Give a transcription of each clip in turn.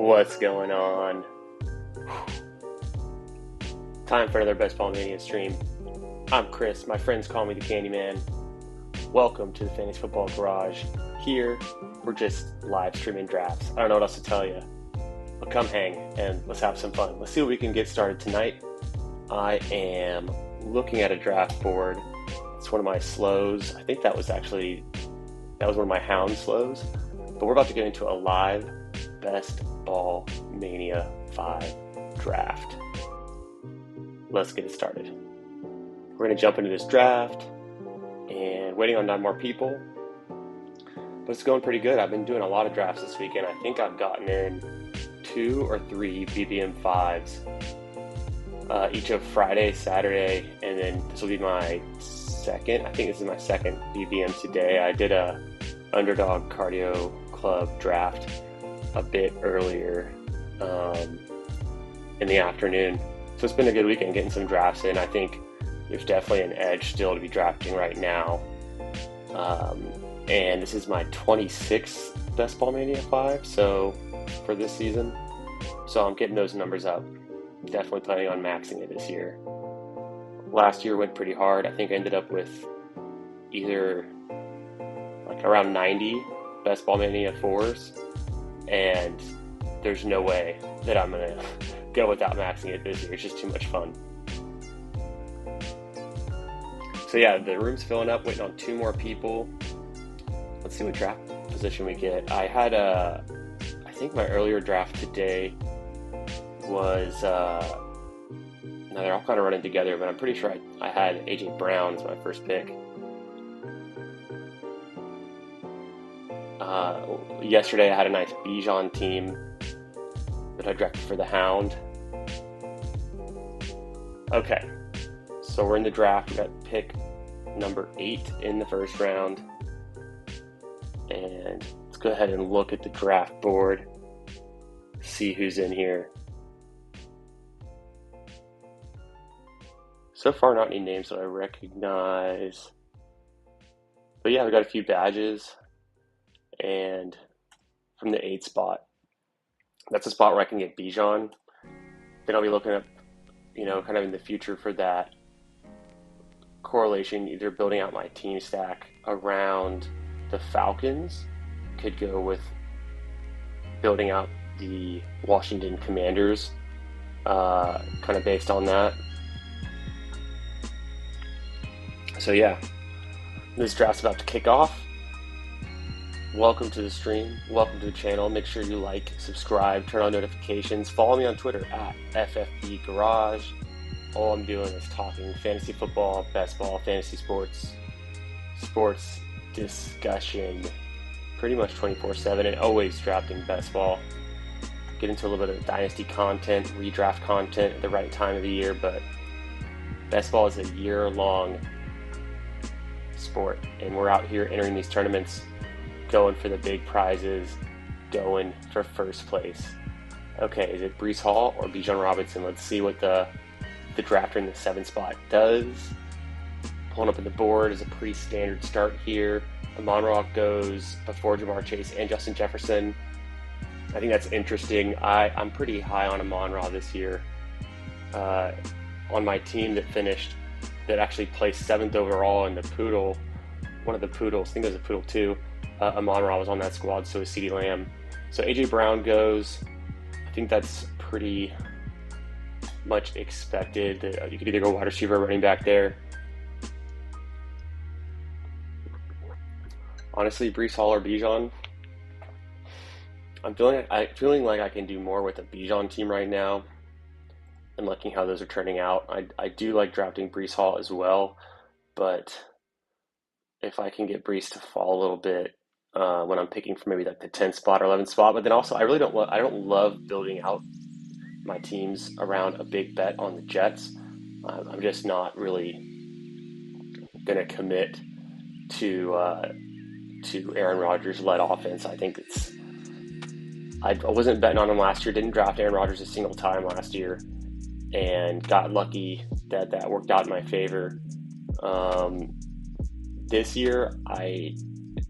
What's going on? Time for another Best Ball Mania stream. I'm Chris. My friends call me the Candyman. Welcome to the Fantasy Football Garage. Here, we're just live streaming drafts. I don't know what else to tell you. But come hang and let's have some fun. Let's see what we can get started tonight. I am looking at a draft board. It's one of my slows. I think that was one of my hound slows. But we're about to get into a live Best Ball Mania 5 draft. Let's get it started. We're going to jump into this draft and waiting on 9 more people. But it's going pretty good. I've been doing a lot of drafts this weekend. I think I've gotten in 2 or 3 BBM 5s each of Friday, Saturday, and then this will be my second. I think this is my second BBM today. I did a Underdog Cardio Club draft a bit earlier in the afternoon. So it's been a good weekend getting some drafts in. I think there's definitely an edge still to be drafting right now. And this is my 26th Best Ball Mania 5 for this season. So I'm getting those numbers up. Definitely planning on maxing it this year. Last year went pretty hard. I think I ended up with either like around 90 Best Ball Mania 4s. And there's no way that I'm going to go without maxing it this year. It's just too much fun. So yeah, the room's filling up, waiting on 2 more people. Let's see what draft position we get. I think my earlier draft today was, no, they're all kind of running together, but I'm pretty sure I had AJ Brown as my first pick. Yesterday I had a nice Bijan team that I drafted for the Hound. Okay, so we're in the draft. We got pick number 8 in the first round. And let's go ahead and look at the draft board, see who's in here. So far, not any names that I recognize. But yeah, we got a few badges. And from the 8 spot, that's a spot where I can get Bijan. Then I'll be looking up, kind of in the future for that correlation, either building out my team stack around the Falcons, could go with building out the Washington Commanders, kind of based on that. So yeah, this draft's about to kick off. Welcome to the stream. Welcome to the channel. Make sure you like, subscribe, turn on notifications. Follow me on Twitter at FFB Garage. All I'm doing is talking fantasy football, best ball, fantasy sports discussion, pretty much 24/7, and always drafting best ball. Get into a little bit of dynasty content, redraft content at the right time of the year, but best ball is a year-long sport, and we're out here entering these tournaments, going for the big prizes, going for first place. Okay, is it Breece Hall or Bijan Robinson? Let's see what the drafter in the 7 spot does. Pulling up at the board is a pretty standard start here. Amon-Ra goes before Jamar Chase and Justin Jefferson. I think that's interesting. I'm pretty high on Amon-Ra this year. On my team that actually placed 7th overall in the Poodle, one of the Poodles, I think it was a Poodle 2, Amon-Ra was on that squad, so is CeeDee Lamb. So AJ Brown goes. I think that's pretty much expected. You could either go wide receiver or running back there. Honestly, Breece Hall or Bijan. I'm feeling like I can do more with a Bijan team right now, and looking how those are turning out. I do like drafting Breece Hall as well, but if I can get Breece to fall a little bit when I'm picking for maybe like the 10th spot or 11th spot, but then also I don't love building out my teams around a big bet on the Jets. I'm just not really gonna commit to Aaron Rodgers-led offense. I think I wasn't betting on him last year. Didn't draft Aaron Rodgers a single time last year, and got lucky that worked out in my favor. This year, I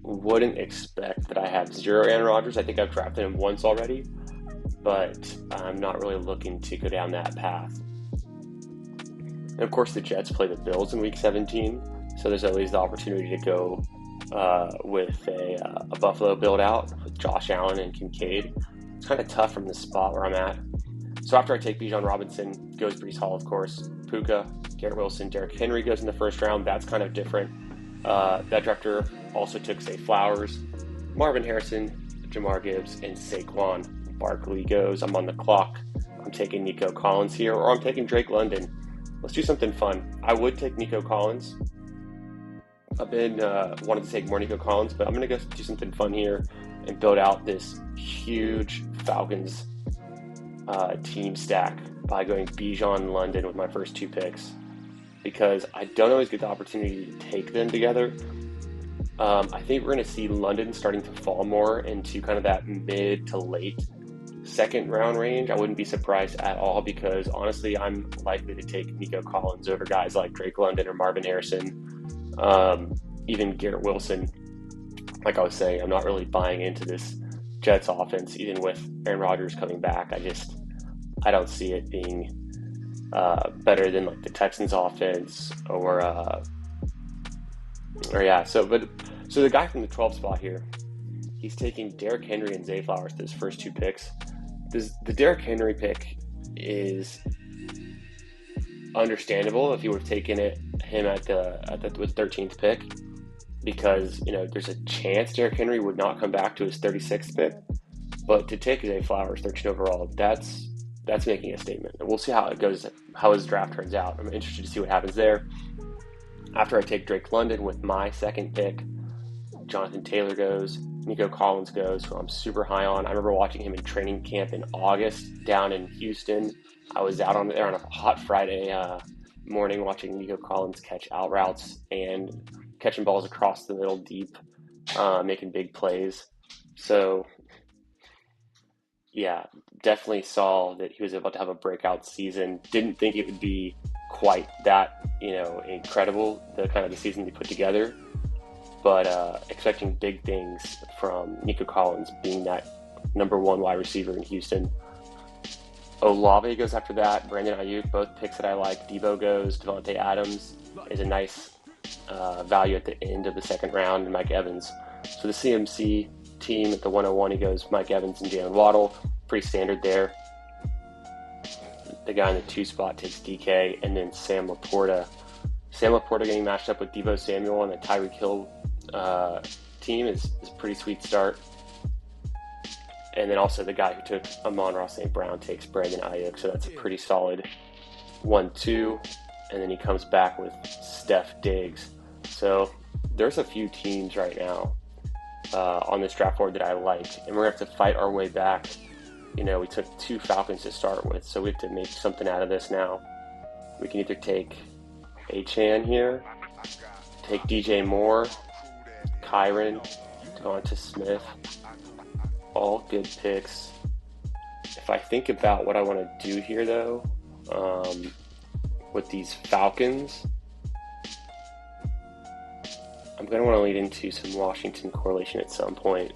wouldn't expect that I have 0 Aaron Rodgers. I think I've drafted him once already, but I'm not really looking to go down that path. And of course, the Jets play the Bills in Week 17, so there's always the opportunity to go with a Buffalo build-out with Josh Allen and Kincaid. It's kind of tough from the spot where I'm at. So after I take Bijan Robinson, goes Breece Hall, of course, Puka, Garrett Wilson, Derrick Henry goes in the first round. That's kind of different. That drafter also took Zay Flowers, Marvin Harrison, Jamar Gibbs, and Saquon Barkley goes. I'm on the clock. I'm taking Nico Collins here, or I'm taking Drake London. Let's do something fun. I would take Nico Collins. I've been wanting to take more Nico Collins, but I'm going to go do something fun here and build out this huge Falcons team stack by going Bijan London with my first 2 picks, because I don't always get the opportunity to take them together. I think we're going to see London starting to fall more into kind of that mid to late second round range. I wouldn't be surprised at all, because honestly, I'm likely to take Nico Collins over guys like Drake London or Marvin Harrison, even Garrett Wilson. Like I was saying, I'm not really buying into this Jets offense, even with Aaron Rodgers coming back. I don't see it being better than like the Texans offense So the guy from the 12 spot here, he's taking Derrick Henry and Zay Flowers to his first 2 picks. The Derrick Henry pick is understandable if you would have taken him at the 13th pick, because there's a chance Derrick Henry would not come back to his 36th pick. But to take Zay Flowers 13 overall, that's making a statement. And we'll see how it goes, how his draft turns out. I'm interested to see what happens there. After I take Drake London with my second pick, Jonathan Taylor goes, Nico Collins goes, who I'm super high on. I remember watching him in training camp in August down in Houston. I was out there on a hot Friday morning watching Nico Collins catch out routes and catching balls across the middle deep, making big plays. So, yeah, definitely saw that he was about to have a breakout season. Didn't think it would be quite that, incredible, the season he put together. But expecting big things from Nico Collins being that number 1 wide receiver in Houston. Olave goes after that. Brandon Ayuk, both picks that I like. Debo goes. Devontae Adams is a nice value at the end of the second round. And Mike Evans. So the CMC team at the 101, he goes Mike Evans and Jalen Waddle. Pretty standard there. The guy in the 2 spot takes DK, and then Sam Laporta. Sam Laporta getting matched up with Deebo Samuel on the Tyreek Hill team is a pretty sweet start. And then also the guy who took Amon-Ra St. Brown takes Brandon Ayuk, so that's a pretty solid 1-2. And then he comes back with Steph Diggs. So there's a few teams right now on this draft board that I like, and we're going to have to fight our way back. We took 2 Falcons to start with, so we have to make something out of this now. We can either take Achane here, take DJ Moore, Kyron, Devonta Smith, all good picks. If I think about what I want to do here, though, with these Falcons, I'm going to want to lead into some Washington correlation at some point.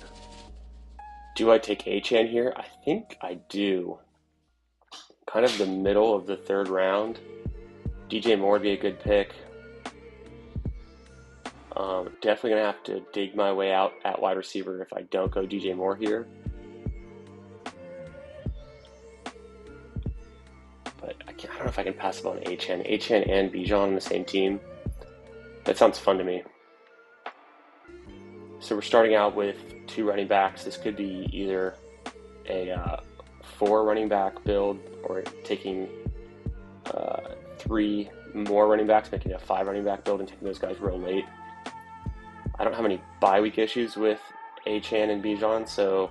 Do I take Achane here? I think I do. Kind of the middle of the 3rd round. DJ Moore would be a good pick. Definitely going to have to dig my way out at wide receiver if I don't go DJ Moore here. But I don't know if I can pass up on Achane and Bijan on the same team. That sounds fun to me. So we're starting out with 2 running backs. This could be either a 4 running back build, or taking 3 more running backs, making a 5 running back build and taking those guys real late. I don't have any bye week issues with Achane and Bijan, so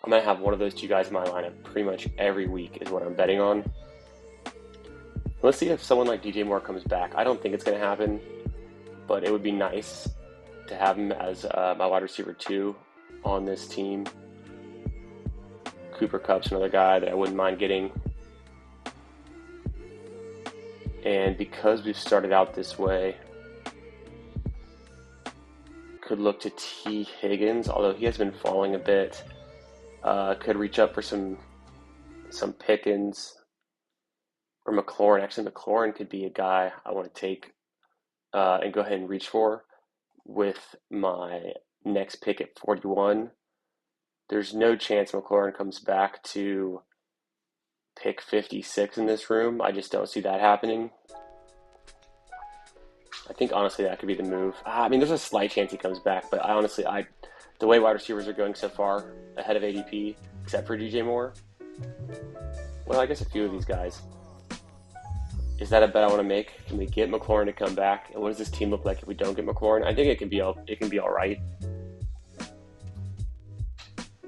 I'm going to have one of those 2 guys in my lineup pretty much every week is what I'm betting on. Let's see if someone like DJ Moore comes back. I don't think it's going to happen, but it would be nice to have him as my wide receiver 2 on this team. Cooper Kupp's another guy that I wouldn't mind getting. And because we've started out this way, could look to T. Higgins, although he has been falling a bit. Could reach up for some some Pickens or McLaurin. Actually, McLaurin could be a guy I want to take and go ahead and reach for with my next pick at 41. There's no chance McLaurin comes back to pick 56 in this room. I just don't see that happening. I think honestly that could be the move. I mean, there's a slight chance he comes back, but the way wide receivers are going so far ahead of ADP, except for DJ Moore, well, I guess a few of these guys. Is that a bet I want to make? Can we get McLaurin to come back? And what does this team look like if we don't get McLaurin? I think it can be all right.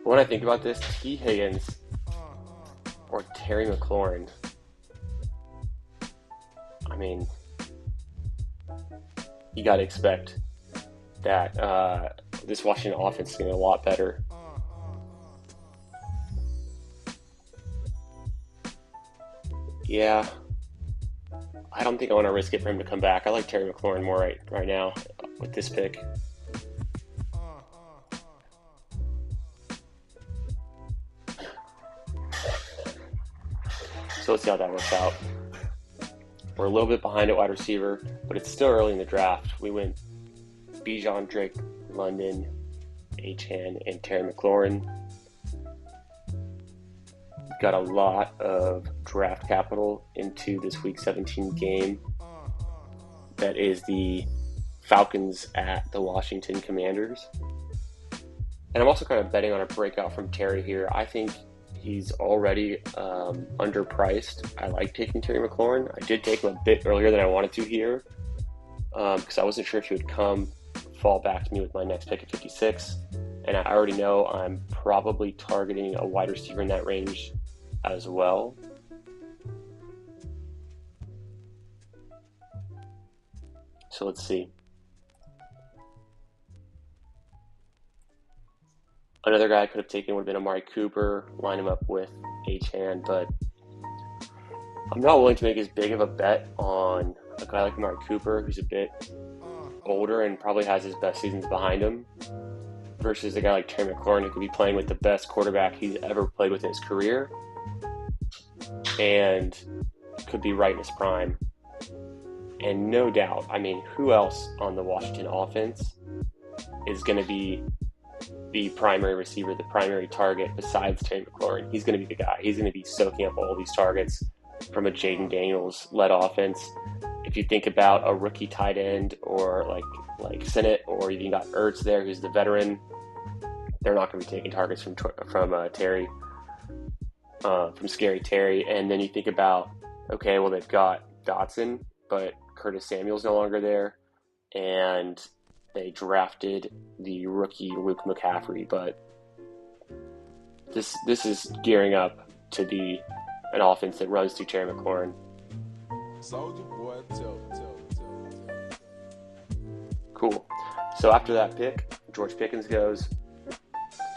When I think about this, T. Higgins or Terry McLaurin, I mean, you got to expect that this Washington offense is going to be a lot better. Yeah, I don't think I want to risk it for him to come back. I like Terry McLaurin more right now with this pick. So let's see how that works out. We're a little bit behind at wide receiver, but it's still early in the draft. We went Bijan, Drake, London, Achane, and Terry McLaurin. We've got a lot of draft capital into this Week 17 game. That is the Falcons at the Washington Commanders. And I'm also kind of betting on a breakout from Terry here. I think he's already underpriced. I like taking Terry McLaurin. I did take him a bit earlier than I wanted to here because I wasn't sure if he would fall back to me with my next pick at 56. And I already know I'm probably targeting a wide receiver in that range as well. So let's see. Another guy I could have taken would have been Amari Cooper, line him up with Achane, but I'm not willing to make as big of a bet on a guy like Amari Cooper, who's a bit older and probably has his best seasons behind him, versus a guy like Terry McLaurin, who could be playing with the best quarterback he's ever played with in his career and could be right in his prime. And no doubt, I mean, who else on the Washington offense is going to be the primary receiver, the primary target besides Terry McLaurin? He's going to be the guy. He's going to be soaking up all these targets from a Jaden Daniels-led offense. If you think about a rookie tight end or like Sennett, or you got Ertz there, who's the veteran, they're not going to be taking targets from Terry, from Scary Terry. And then you think about, okay, well, they've got Dotson, but Curtis Samuel's no longer there, and they drafted the rookie Luke McCaffrey. But this is gearing up to be an offense that runs through Terry McLaurin. Soldier boy, tell. Cool. So after that pick, George Pickens goes.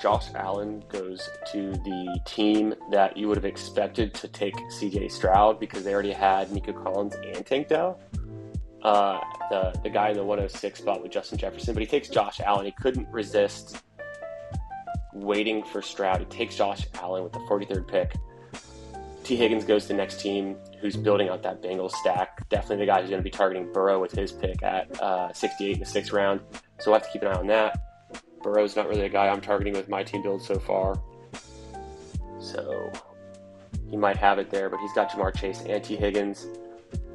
Josh Allen goes to the team that you would have expected to take CJ Stroud because they already had Nico Collins and Tank Dell. The guy in the 106 spot with Justin Jefferson, but he takes Josh Allen. He couldn't resist waiting for Stroud. He takes Josh Allen with the 43rd pick. T. Higgins goes to the next team who's building out that Bengals stack. Definitely the guy who's going to be targeting Burrow with his pick at 68 in the 6th round. So we'll have to keep an eye on that. Burrow's not really a guy I'm targeting with my team build so far. So he might have it there, but he's got Jamar Chase and T. Higgins.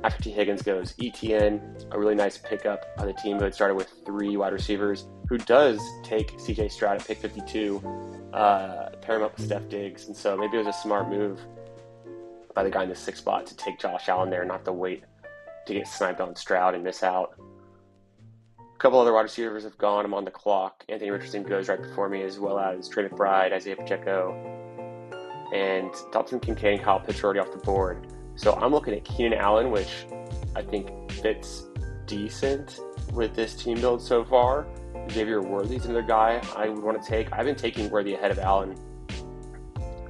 After T. Higgins goes ETN, a really nice pickup by the team who had started with 3 wide receivers, who does take CJ Stroud at pick 52, pair him up with Steph Diggs. And so maybe it was a smart move by the guy in the 6th spot to take Josh Allen there, not to wait to get sniped on Stroud and miss out. A couple other wide receivers have gone. I'm on the clock. Anthony Richardson goes right before me, as well as Trey McBride, Isaiah Pacheco, and Dobson Kincaid and Kyle Pitts are already off the board. So I'm looking at Keenan Allen, which I think fits decent with this team build so far. Xavier Worthy's another guy I would want to take. I've been taking Worthy ahead of Allen,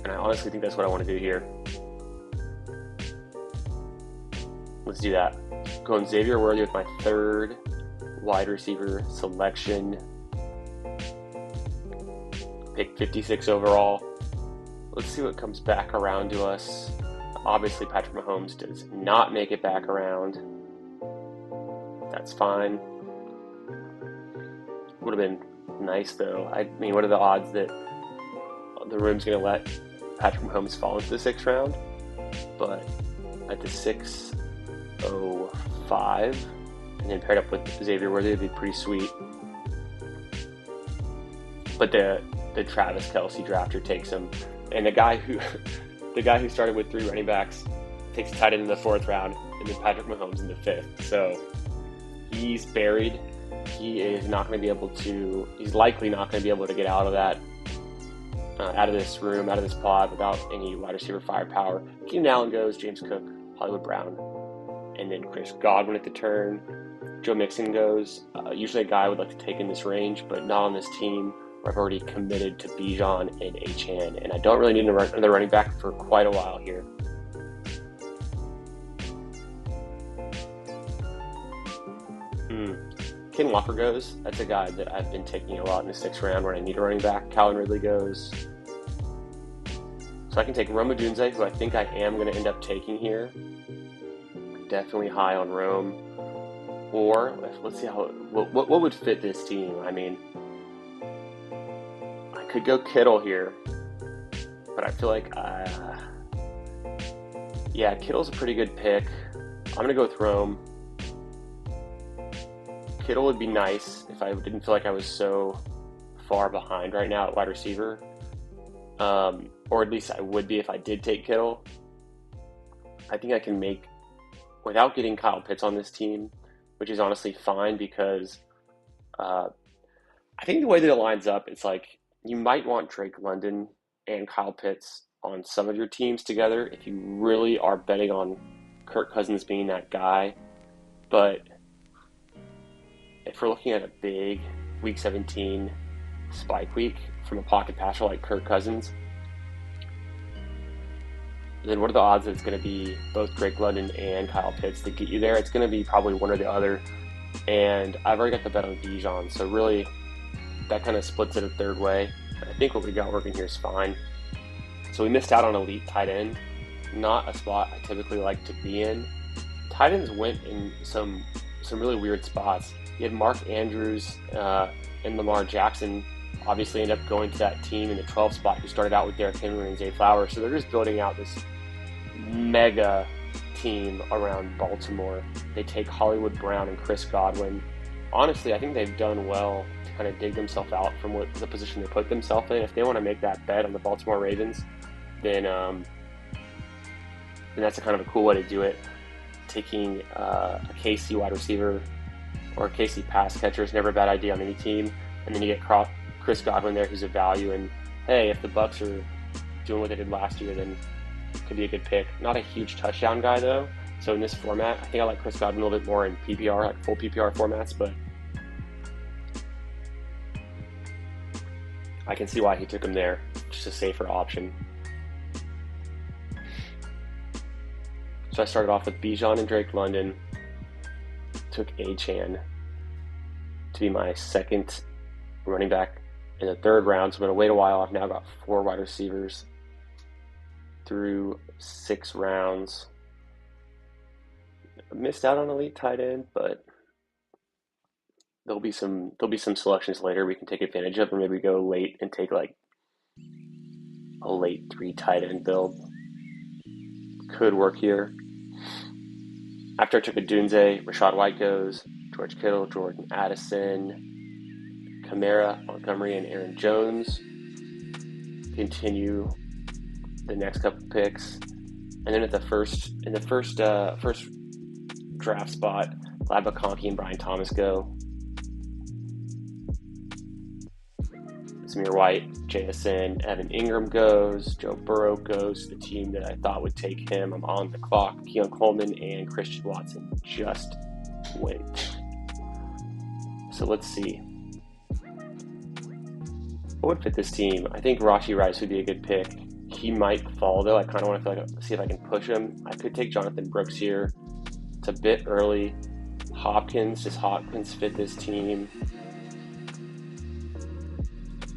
and I honestly think that's what I want to do here. Let's do that. Going Xavier Worthy with my 3rd wide receiver selection. Pick 56 overall. let's see what comes back around to us. Obviously, Patrick Mahomes does not make it back around. That's fine. Would have been nice, though. I mean, what are the odds that the room's going to let Patrick Mahomes fall into the 6th round? But at the 6:05, and then paired up with Xavier Worthy, would be pretty sweet. But the Travis Kelce drafter takes him, and the guy who started with 3 running backs takes tight end in the 4th round, and then Patrick Mahomes in the 5th. So he's buried. He is not going to be able to. He's likely not going to be able to get out of that, out of this room, out of this pod without any wide receiver firepower. Keenan Allen goes, James Cook, Hollywood Brown, and then Chris Godwin at the turn. Joe Mixon goes. Usually a guy I would like to take in this range, but not on this team. I've already committed to Bijan and Achane, and I don't really need another running back for quite a while here. Ken Walker goes. That's a guy that I've been taking a lot in the 6th round when I need a running back. Calvin Ridley goes. So I can take Rome Odunze, who I think I am going to end up taking here. Definitely high on Rome. Or, let's see what would fit this team. I mean, I could go Kittle here, but I feel like, yeah, Kittle's a pretty good pick. I'm going to go with Rome. Kittle would be nice if I didn't feel like I was so far behind right now at wide receiver. Or at least I would be if I did take Kittle. I think I can make, without getting Kyle Pitts on this team, which is honestly fine because I think the way that it lines up, it's like you might want Drake London and Kyle Pitts on some of your teams together if you really are betting on Kirk Cousins being that guy. But if we're looking at a big Week 17 spike week from a pocket passer like Kirk Cousins, then what are the odds that it's going to be both Drake London and Kyle Pitts that get you there? It's going to be probably one or the other. And I've already got the bet on Bijan, so really that kind of splits it a third way. I think what we got working here is fine. So we missed out on elite tight end, not a spot I typically like to be in. Tight ends went in some really weird spots. You had Mark Andrews and Lamar Jackson obviously end up going to that team in the 12th spot who started out with Derrick Henry and Zay Flowers. So they're just building out this mega team around Baltimore. They take Hollywood Brown and Chris Godwin. Honestly, I think they've done well to kind of dig themselves out from the position they put themselves in. If they want to make that bet on the Baltimore Ravens, then that's a kind of a cool way to do it. Taking a KC wide receiver or a KC pass catcher is never a bad idea on any team. And then you get Chris Godwin there, who's a value. And hey, if the Bucs are doing what they did last year, then it could be a good pick. Not a huge touchdown guy though. So in this format, I think I like Chris Godwin a little bit more in PPR, like full PPR formats, but I can see why he took him there. Just a safer option. So I started off with Bijan and Drake London. Took Achane to be my second running back in the 3rd round. So I'm going to wait a while. I've now got 4 wide receivers through 6 rounds. I missed out on elite tight end, but there'll be some selections later we can take advantage of, or maybe go late and take like a late 3 tight end build. Could work here. After I took Odunze, Rachaad White goes, George Kittle, Jordan Addison, Kamara, Montgomery, and Aaron Jones. Continue the next couple picks, and then in the first draft spot, Lad McConkey and Brian Thomas go. Samir White, JSN, Evan Ingram goes. Joe Burrow goes to the team that I thought would take him. I'm on the clock. Keon Coleman and Christian Watson just went. So let's see. What would fit this team? I think Rashee Rice would be a good pick. He might fall though. I kind of want to see if I can push him. I could take Jonathan Brooks here. It's a bit early. Hopkins, does Hopkins fit this team?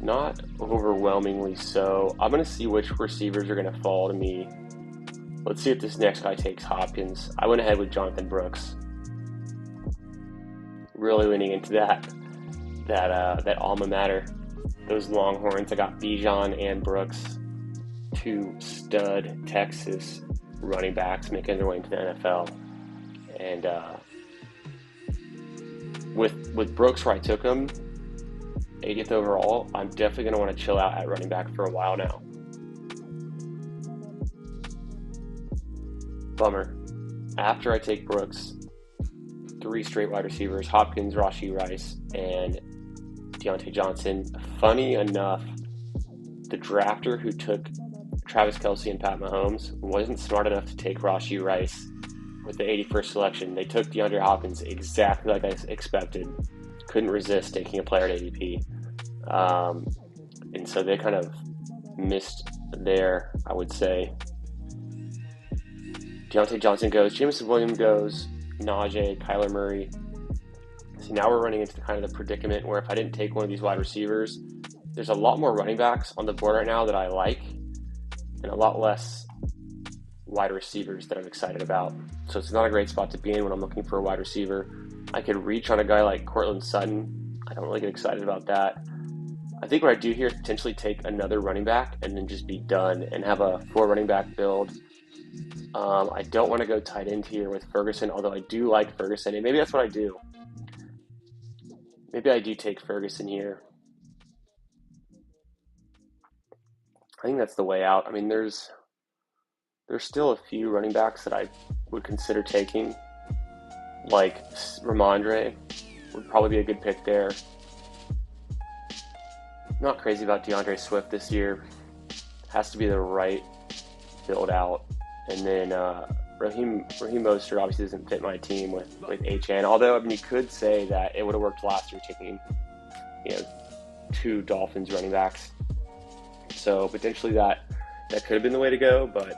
not overwhelmingly so. I'm going to see which receivers are going to fall to me. Let's see if this next guy takes Hopkins. I went ahead with Jonathan Brooks. Really leaning into that alma mater. Those Longhorns. I got Bijan and Brooks, two stud Texas running backs making their way into the NFL. And with Brooks where I took him, 80th overall, I'm definitely going to want to chill out at running back for a while now. Bummer. After I take Brooks, 3 straight wide receivers, Hopkins, Rashee Rice, and Deontay Johnson. Funny enough, the drafter who took Travis Kelce and Pat Mahomes wasn't smart enough to take Rashee Rice with the 81st selection. They took DeAndre Hopkins exactly like I expected. Couldn't resist taking a player at ADP. And so they kind of missed there, I would say. Deontay Johnson goes, Jameson Williams goes, Najee, Kyler Murray. So now we're running into kind of the predicament where if I didn't take one of these wide receivers, there's a lot more running backs on the board right now that I like, and a lot less wide receivers that I'm excited about. So it's not a great spot to be in when I'm looking for a wide receiver. I could reach on a guy like Courtland Sutton. I don't really get excited about that. I think what I do here is potentially take another running back and then just be done and have a 4 running back build. I don't want to go tight end here with Ferguson, although I do like Ferguson, and maybe that's what I do. Maybe I do take Ferguson here. I think that's the way out. I mean, there's still a few running backs that I would consider taking, like Ramondre would probably be a good pick there. Not crazy about DeAndre Swift this year. Has to be the right build out. And then Raheem Mostert obviously doesn't fit my team with HN. Although, I mean, you could say that it would have worked last year taking, 2 Dolphins running backs. So potentially that could have been the way to go, but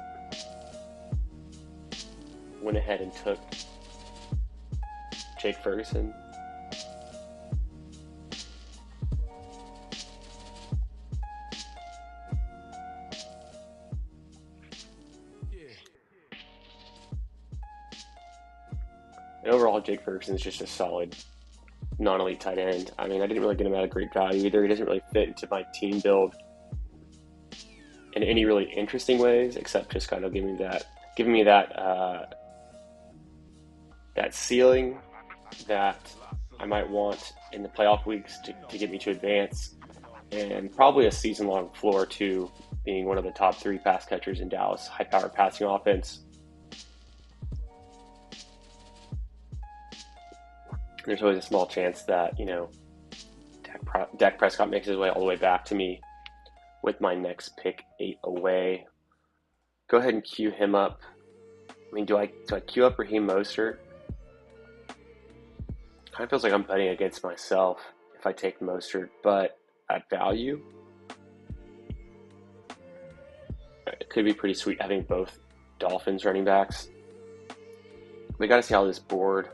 went ahead and took Jake Ferguson. And overall, Jake Ferguson is just a solid non-elite tight end. I mean, I didn't really get him at a great value either. He doesn't really fit into my team build in any really interesting ways, except just kind of giving me that ceiling that I might want in the playoff weeks to get me to advance, and probably a season-long floor too, being one of the top 3 pass catchers in Dallas, high-powered passing offense. There's always a small chance that, Dak Prescott makes his way all the way back to me with my next pick 8 away. Go ahead and queue him up. I mean, do I queue up Raheem Mostert? Kind of feels like I'm betting against myself if I take Mostert, but at value, it could be pretty sweet having both Dolphins running backs. We got to see how this board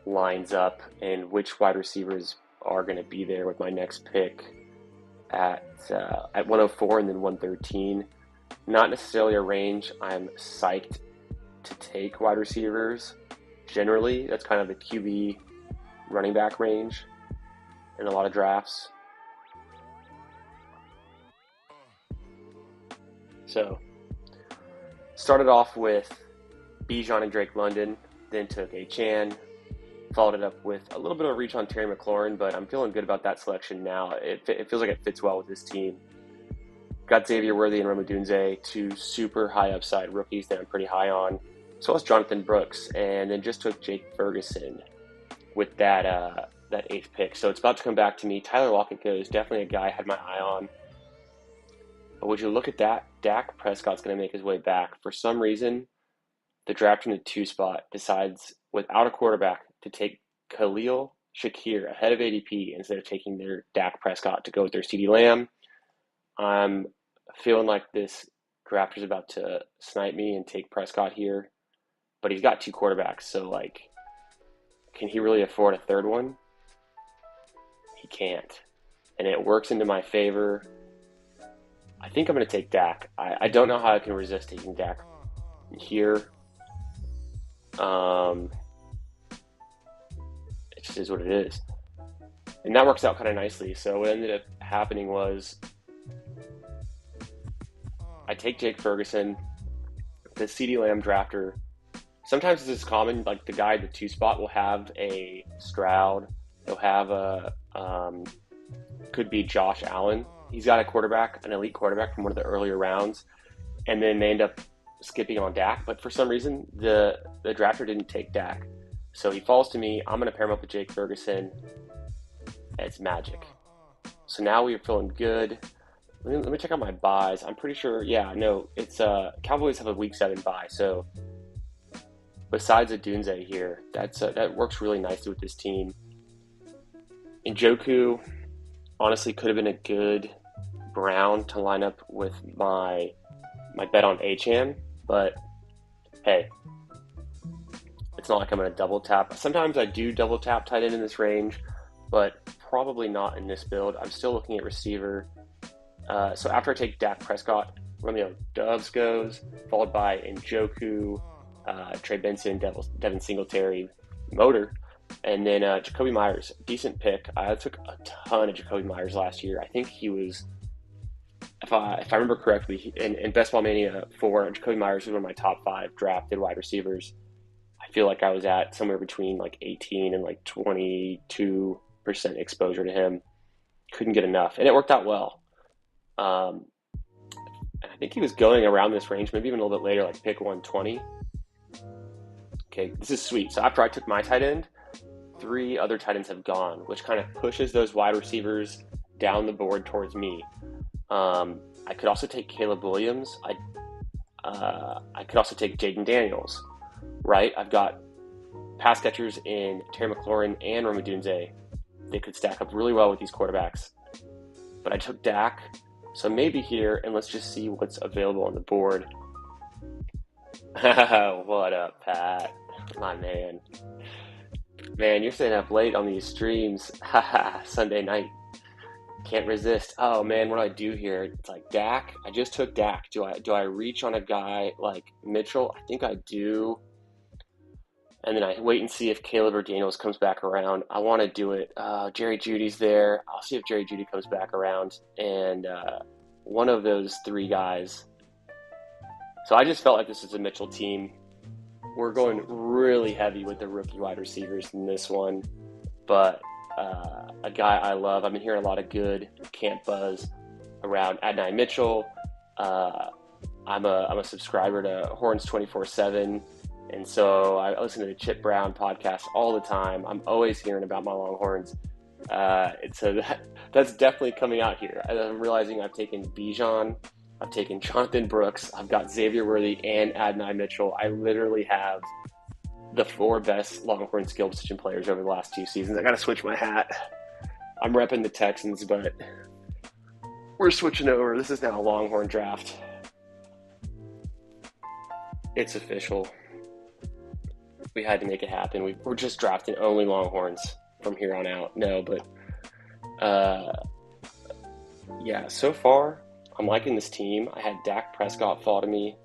lines up and which wide receivers are going to be there with my next pick at 104 and then 113. Not necessarily a range I'm psyched to take wide receivers. Generally, that's kind of the QB running back range in a lot of drafts. So, started off with Bijan and Drake London, then took Achane, followed it up with a little bit of a reach on Terry McLaurin, but I'm feeling good about that selection now. It feels like it fits well with this team. Got Xavier Worthy and Rome Odunze, 2 super high upside rookies that I'm pretty high on, as well as Jonathan Brooks, and then just took Jake Ferguson with that 8th pick. So it's about to come back to me. Tyler Lockett goes, definitely a guy I had my eye on. But would you look at that? Dak Prescott's going to make his way back. For some reason, the draft in the 2 spot decides, without a quarterback, to take Khalil Shakir ahead of ADP instead of taking their Dak Prescott to go with their CeeDee Lamb. I'm feeling like this draft is about to snipe me and take Prescott here, but he's got 2 quarterbacks, so can he really afford a third one? He can't. and it works into my favor. I think I'm going to take Dak. I don't know how I can resist taking Dak here. It just is what it is. And that works out kind of nicely. So what ended up happening was I take Jake Ferguson, the CeeDee Lamb drafter. Sometimes this is common, like the guy at the 2 spot will have a Stroud. He'll have could be Josh Allen. He's got a quarterback, an elite quarterback from one of the earlier rounds. And then they end up skipping on Dak. But for some reason, the drafter didn't take Dak. So he falls to me. I'm going to pair him up with Jake Ferguson. It's magic. So now we are feeling good. Let me check out my buys. I'm pretty sure, it's Cowboys have a week 7 bye. So besides Adunze here, that works really nicely with this team. Njoku honestly could have been a good Brown to line up with my bet on Achane, but hey, it's not like I'm going to double tap. Sometimes I do double tap tight end in this range, but probably not in this build. I'm still looking at receiver. So after I take Dak Prescott, Romeo Doubs goes, followed by Njoku, Trey Benson, Devin Singletary, Motor, and then Jacoby Myers, decent pick. I took a ton of Jacoby Myers last year. I think he was, if I remember correctly, in Best Ball Mania 4, Jacoby Myers was one of my top 5 drafted wide receivers. I feel like I was at somewhere between like 18 and like 22% exposure to him. Couldn't get enough, and it worked out well. And I think he was going around this range, maybe even a little bit later, like pick 120. Okay, this is sweet. So after I took my tight end, 3 other tight ends have gone, which kind of pushes those wide receivers down the board towards me. I could also take Caleb Williams. I could also take Jaden Daniels, right? I've got pass catchers in Terry McLaurin and Rome Odunze. They could stack up really well with these quarterbacks. But I took Dak, so maybe here, and let's just see what's available on the board. What up, Pat? My man. Man, you're staying up late on these streams. Sunday night. Can't resist. Oh man, what do I do here? It's like Dak. I just took Dak. Do I reach on a guy like Mitchell? I think I do. And then I wait and see if Caleb or Daniels comes back around. I want to do it. Jerry Jeudy's there. I'll see if Jerry Jeudy comes back around. And one of those 3 guys. So I just felt like this is a Mitchell team. We're going really heavy with the rookie wide receivers in this one. But a guy I love, I've been hearing a lot of good camp buzz around Adonai Mitchell. I'm a subscriber to Horns 24/7. And so I listen to the Chip Brown podcast all the time. I'm always hearing about my Longhorns. So that's definitely coming out here. I'm realizing I've taken Bijan, I've taken Jonathan Brooks, I've got Xavier Worthy and Adonai Mitchell. I literally have the 4 best Longhorn skill position players over the last 2 seasons. I got to switch my hat. I'm repping the Texans, but we're switching over. This is now a Longhorn draft. It's official. We had to make it happen. We're just drafting only Longhorns from here on out. No, but so far I'm liking this team. I had Dak Prescott fall to me.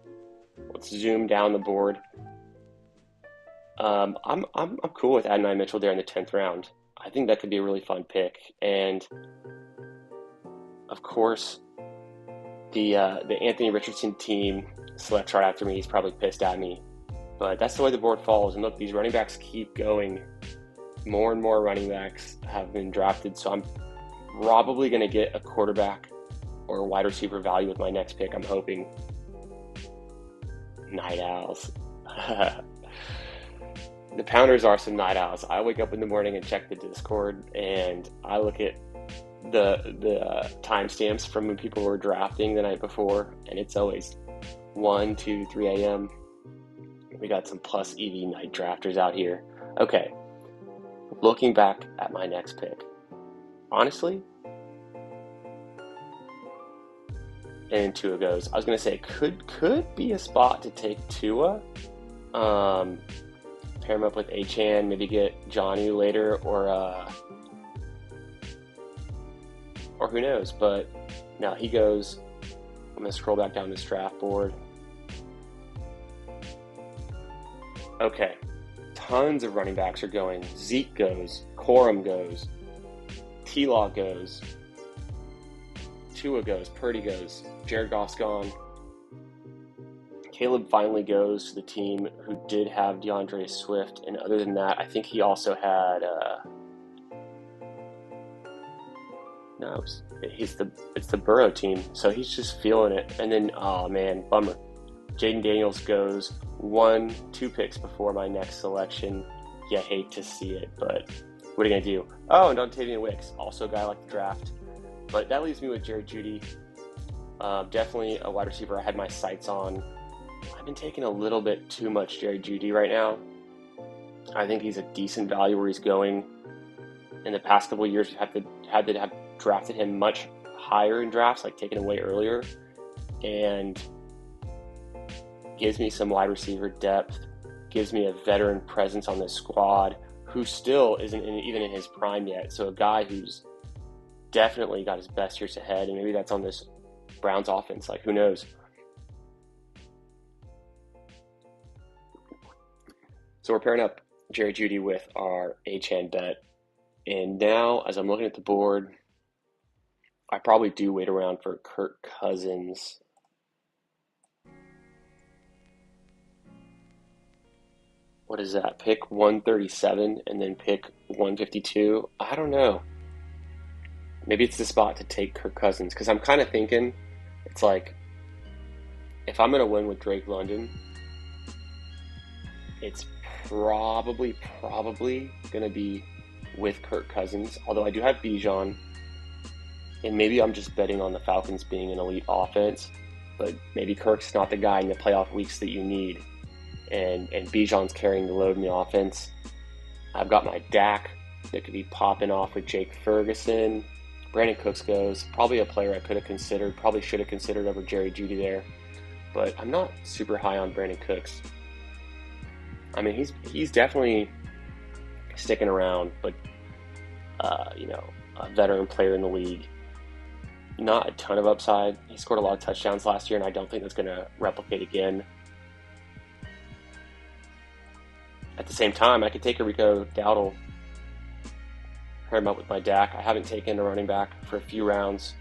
Let's zoom down the board. I'm cool with Adonai Mitchell there in the 10th round. I think that could be a really fun pick. And of course, the Anthony Richardson team selects right after me. He's probably pissed at me. But that's the way the board falls. And look, these running backs keep going. More and more running backs have been drafted. So I'm probably going to get a quarterback or a wide receiver value with my next pick, I'm hoping. Night Owls. The Pounders are some night owls. I wake up in the morning and check the Discord, and I look at the timestamps from when people were drafting the night before, and it's always 1, 2, 3 a.m. We got some plus EV night drafters out here. Okay, looking back at my next pick, honestly, and Tua goes. I was going to say could be a spot to take Tua. Pair him up with Achane, maybe get Jonnu later, or or who knows? But now he goes. I'm going to scroll back down this draft board. Okay. Tons of running backs are going. Zeke goes. Corum goes. T-Law goes. Tua goes. Purdy goes. Jared Goff's gone. Caleb finally goes to the team who did have DeAndre Swift, and other than that, I think he also had. No, it's the Burrow team, so he's just feeling it. And then, oh man, bummer. Jaden Daniels goes 1-2 picks before my next selection. Yeah, hate to see it, but what are you gonna do? Oh, and Dontavian Wicks, also a guy I like to draft. But that leaves me with Jerry Jeudy. Definitely a wide receiver I had my sights on. I've been taking a little bit too much Jerry Jeudy right now. I think he's a decent value where he's going. In the past couple of years, we had to have drafted him much higher in drafts, like taken away earlier, and gives me some wide receiver depth, gives me a veteran presence on this squad who still isn't even in his prime yet. So a guy who's definitely got his best years ahead, and maybe that's on this Browns offense. Like, who knows? So we're pairing up Jerry Jeudy with our Achane bet. And now, as I'm looking at the board, I probably do wait around for Kirk Cousins. What is that? Pick 137 and then pick 152? I don't know. Maybe it's the spot to take Kirk Cousins, because I'm kind of thinking it's like, if I'm going to win with Drake London, it's probably going to be with Kirk Cousins, although I do have Bijan, and maybe I'm just betting on the Falcons being an elite offense, but maybe Kirk's not the guy in the playoff weeks that you need, and Bijan's carrying the load in the offense. I've got my Dak that could be popping off with Jake Ferguson. Brandon Cooks goes, probably a player I could have considered, probably should have considered over Jerry Jeudy there, but I'm not super high on Brandon Cooks. I mean, he's definitely sticking around, but a veteran player in the league. Not a ton of upside. He scored a lot of touchdowns last year, and I don't think that's going to replicate again. At the same time, I could take a Rico Dowdle, pair him up with my Dak. I haven't taken a running back for a few rounds.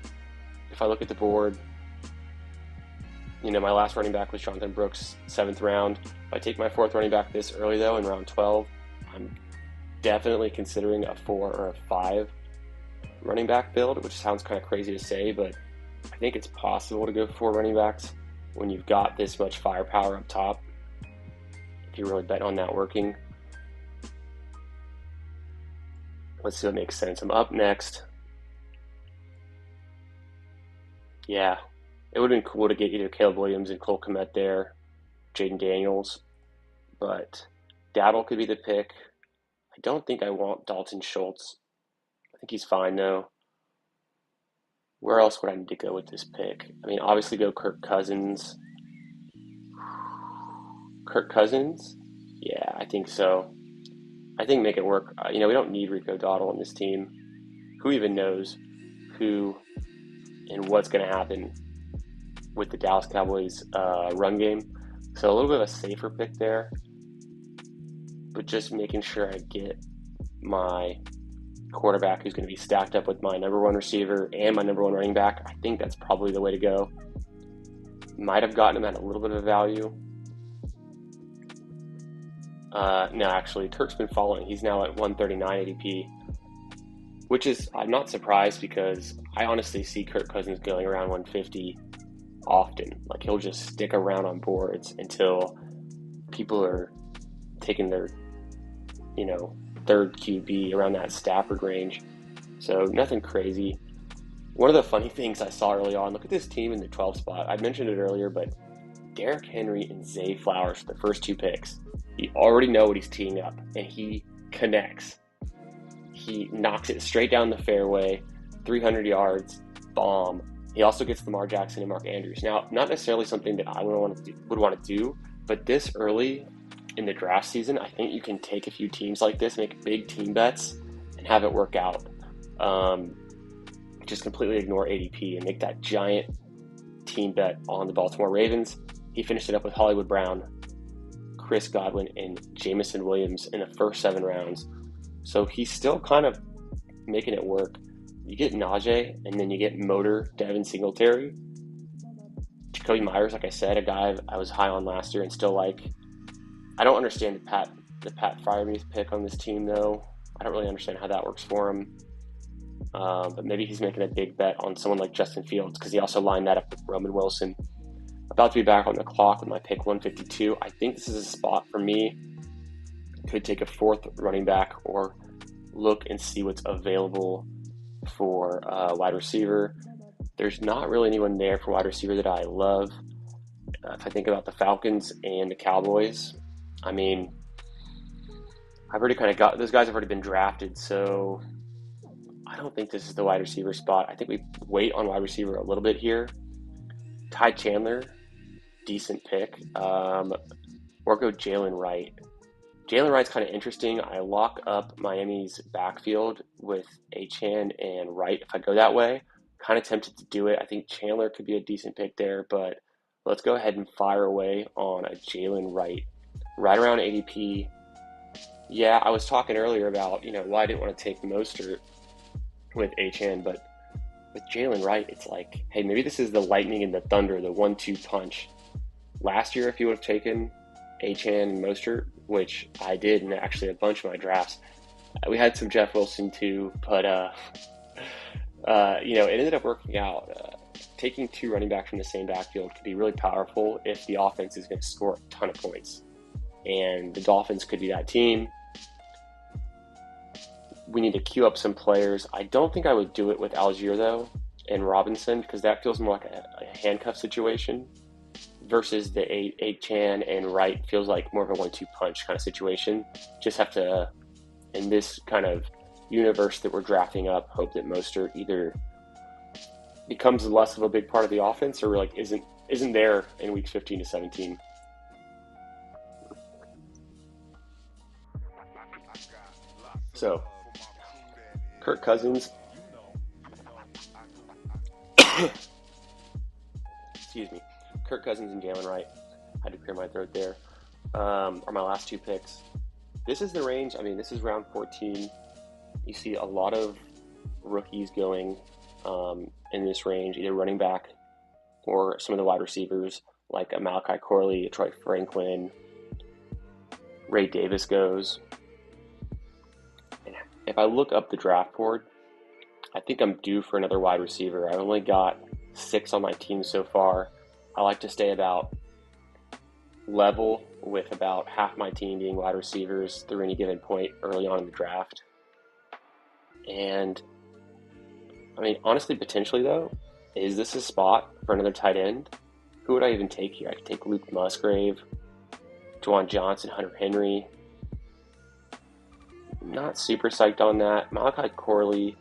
If I look at the board, my last running back was Jonathan Brooks, 7th round. If I take my 4th running back this early, though, in round 12, I'm definitely considering a 4 or a 5 running back build, which sounds kind of crazy to say, but I think it's possible to go 4 running backs when you've got this much firepower up top, if you really bet on that working. Let's see what makes sense. I'm up next. Yeah, it would have been cool to get either Caleb Williams and Cole Kmet there, Jaden Daniels, but Dowdle could be the pick. I don't think I want Dalton Schultz. I think he's fine, though. Where else would I need to go with this pick? I mean, obviously go Kirk Cousins. Kirk Cousins? Yeah, I think so. I think make it work. We don't need Rico Dowdle on this team. Who even knows who and what's going to happen with the Dallas Cowboys run game? So a little bit of a safer pick there, but just making sure I get my quarterback who's going to be stacked up with my number 1 receiver and my number 1 running back. I think that's probably the way to go. Might have gotten him at a little bit of value. No, actually, Kirk's been falling. He's now at 139 ADP, which is, I'm not surprised, because I honestly see Kirk Cousins going around 150 often. Like, he'll just stick around on boards until people are taking their, third QB around that Stafford range. So nothing crazy. One of the funny things I saw early on, look at this team in the 12 spot. I mentioned it earlier, but Derrick Henry and Zay Flowers for the first 2 picks. You already know what he's teeing up, and he connects. He knocks it straight down the fairway, 300 yards, bomb. He also gets Lamar Jackson and Mark Andrews. Now, not necessarily something that I would want to do, but this early in the draft season, I think you can take a few teams like this, make big team bets, and have it work out. just completely ignore ADP and make that giant team bet on the Baltimore Ravens. He finished it up with Hollywood Brown, Chris Godwin, and Jamison Williams in the first 7 rounds. So he's still kind of making it work. You get Najee, and then you get Motor, Devin Singletary. Jacoby Myers, like I said, a guy I was high on last year and still like. I don't understand the Pat Freiermuth pick on this team, though. I don't really understand how that works for him. But maybe he's making a big bet on someone like Justin Fields because he also lined that up with Roman Wilson. About to be back on the clock with my pick 152. I think this is a spot for me. Could take a 4th running back or look and see what's available for wide receiver. There's not really anyone there for wide receiver that I love. If I think about the Falcons and the Cowboys, I mean, I've already kind of got those guys have already been drafted, so I don't think this is the wide receiver spot. I think we wait on wide receiver a little bit here. Ty Chandler, decent pick. Or go Jalen Wright. Jalen Wright's kind of interesting. I lock up Miami's backfield with Achane and Wright if I go that way. Kind of tempted to do it. I think Chandler could be a decent pick there, but let's go ahead and fire away on a Jalen Wright. Right around ADP. Yeah, I was talking earlier about, why I didn't want to take Mostert with Achane, but with Jalen Wright, it's like, hey, maybe this is the lightning and the thunder, the 1-2 punch. Last year, if you would have taken Achane and Mostert, which I did in actually a bunch of my drafts, we had some Jeff Wilson too, but it ended up working out. Taking 2 running backs from the same backfield could be really powerful if the offense is going to score a ton of points. And the Dolphins could be that team. We need to queue up some players. I don't think I would do it with Algier, though, and Robinson, because that feels more like a handcuff situation versus the Achane and Wright feels like more of a 1-2 punch kind of situation. Just have to, in this kind of universe that we're drafting up, hope that Mostert either becomes less of a big part of the offense or like isn't there in weeks 15 to 17. So, Kirk Cousins, excuse me, Kirk Cousins and Jalen Wright. I had to clear my throat there. Are my last 2 picks. This is the range. I mean, this is round 14. You see a lot of rookies going in this range, either running back or some of the wide receivers like a Malachi Corley, a Troy Franklin, Ray Davis goes. If I look up the draft board, I think I'm due for another wide receiver. I've only got 6 on my team so far. I like to stay about level with about half my team being wide receivers through any given point early on in the draft. And, I mean, honestly, potentially, though, is this a spot for another tight end? Who would I even take here? I could take Luke Musgrave, Juwan Johnson, Hunter Henry. Not super psyched on that. Malachi Corley,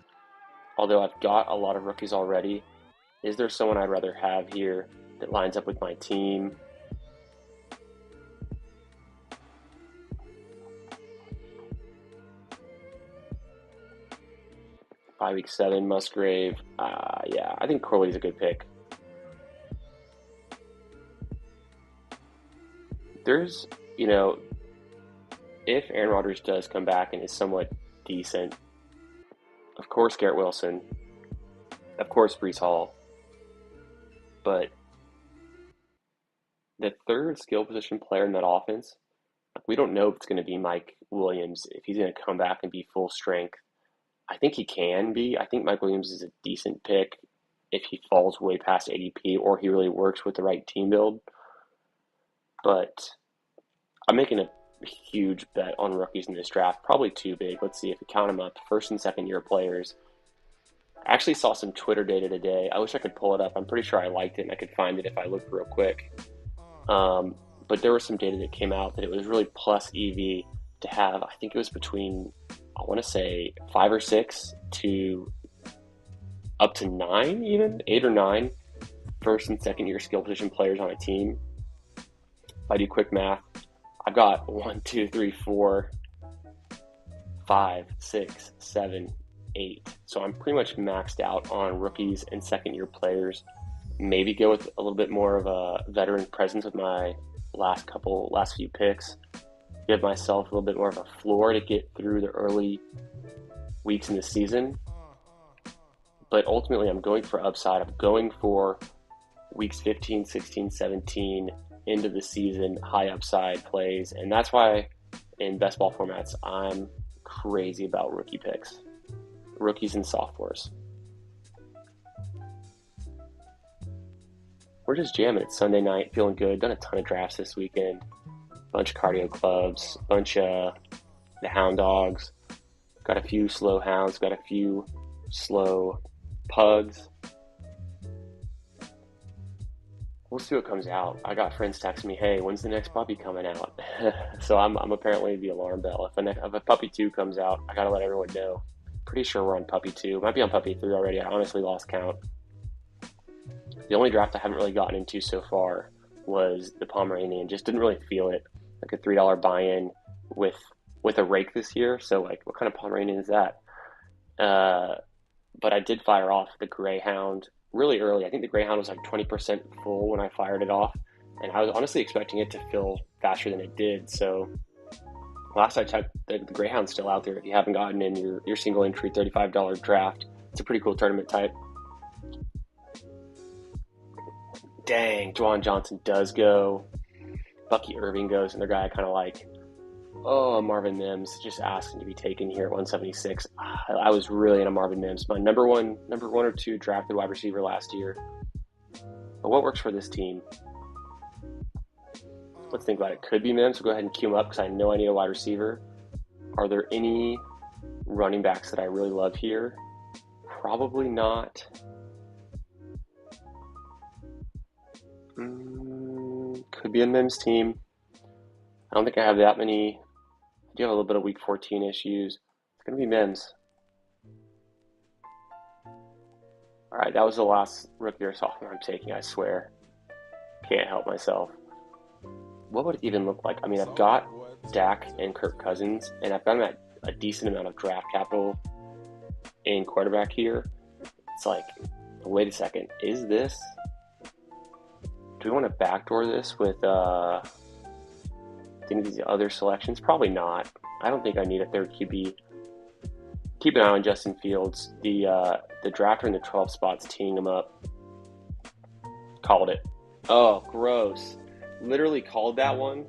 although I've got a lot of rookies already, is there someone I'd rather have here that lines up with my team? Week 7, Musgrave. Yeah, I think Corley's a good pick. There's, if Aaron Rodgers does come back and is somewhat decent, of course Garrett Wilson, of course Breece Hall, but the third skill position player in that offense, we don't know if it's going to be Mike Williams, if he's going to come back and be full strength. I think he can be. I think Mike Williams is a decent pick if he falls way past ADP or he really works with the right team build. But I'm making a huge bet on rookies in this draft, probably too big. Let's see if we count them up. 1st and 2nd year players. I actually saw some Twitter data today. I wish I could pull it up. I'm pretty sure I liked it and I could find it if I looked real quick. But there was some data that came out that it was really plus EV to have, I think it was between, I want to say 5 or 6 to up to 9 even, 8 or 9 1st and 2nd year skill position players on a team. If I do quick math, I've got 1, 2, 3, 4, 5, 6, 7, 8. So I'm pretty much maxed out on rookies and second-year players. Maybe go with a little bit more of a veteran presence with my last few picks. Give myself a little bit more of a floor to get through the early weeks in the season. But ultimately, I'm going for upside. I'm going for weeks 15, 16, 17 into the season, high upside plays. And that's why in best ball formats, I'm crazy about rookie picks, rookies and sophomores. We're just jamming. It's Sunday night, feeling good. Done a ton of drafts this weekend. Bunch of cardio clubs, bunch of the hound dogs. Got a few slow hounds, got a few slow pugs. We'll see what comes out. I got friends texting me, hey, when's the next puppy coming out? So I'm apparently the alarm bell. If a puppy 2 comes out, I gotta let everyone know. Pretty sure we're on puppy 2. Might be on puppy 3 already. I honestly lost count. The only draft I haven't really gotten into so far was the Pomeranian. Just didn't really feel it. Like a $3 buy-in with a rake this year. So like, what kind of Pomeranian is that? But I did fire off the Greyhound really early. I think the Greyhound was like 20% full when I fired it off. And I was honestly expecting it to fill faster than it did. So last I checked, the Greyhound's still out there. If you haven't gotten in your single entry $35 draft, it's a pretty cool tournament type. Dang, Juwan Johnson does go. Bucky Irving goes, and the guy I kind of like. Oh, Marvin Mims just asking to be taken here at 176. I was really into Marvin Mims, my number one or 2 drafted wide receiver last year. But what works for this team? Let's think about it. Could be Mims. We'll go ahead and queue him up because I know I need a wide receiver. Are there any running backs that I really love here? Probably not. Could be a Mims team. I don't think I have that many. I do have a little bit of week 14 issues. It's going to be Mims. All right, that was the last rookie or sophomore I'm taking, I swear. Can't help myself. What would it even look like? I mean, I've got Dak and Kirk Cousins, and I've got them at a decent amount of draft capital in quarterback here. It's like, wait a second, is this? Do we want to backdoor this with any of these other selections? Probably not. I don't think I need a third QB. Keep an eye on Justin Fields. The drafter in the 12 spots teeing him up. Called it. Oh, gross. Literally called that one.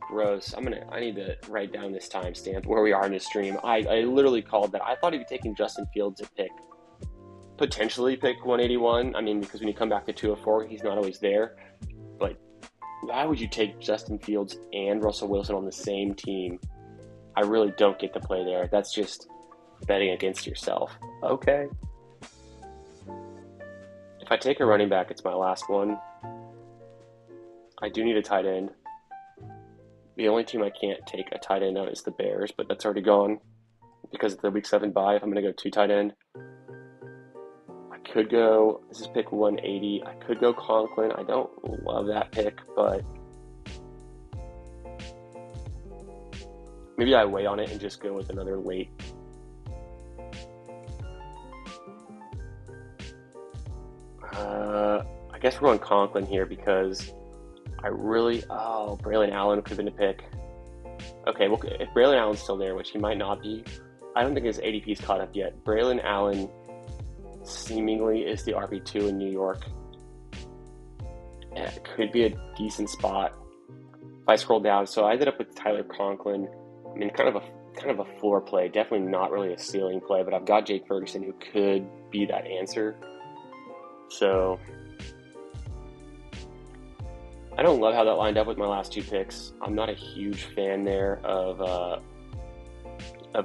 Gross. I need to write down this timestamp where we are in the stream. I literally called that. I thought he'd be taking Justin Fields at potentially pick 181. I mean, because when you come back to 204, he's not always there. But why would you take Justin Fields and Russell Wilson on the same team? I really don't get the play there. That's just betting against yourself. Okay. If I take a running back, it's my last one. I do need a tight end. The only team I can't take a tight end on is the Bears, but that's already gone because of the week 7 bye. If I'm going to go 2 tight end, I could go, this is pick 180. I could go Conklin. I don't love that pick, but maybe I wait on it and just go with another late. I guess we're going Conklin here because Braylon Allen could have been a pick. Okay, well, if Braylon Allen's still there, which he might not be, I don't think his ADP's caught up yet. Braylon Allen seemingly is the RB2 in New York. And it could be a decent spot. If I scroll down, so I ended up with Tyler Conklin. I mean, kind of a floor play, definitely not really a ceiling play, but I've got Jake Ferguson who could be that answer. So I don't love how that lined up with my last 2 picks. I'm not a huge fan there of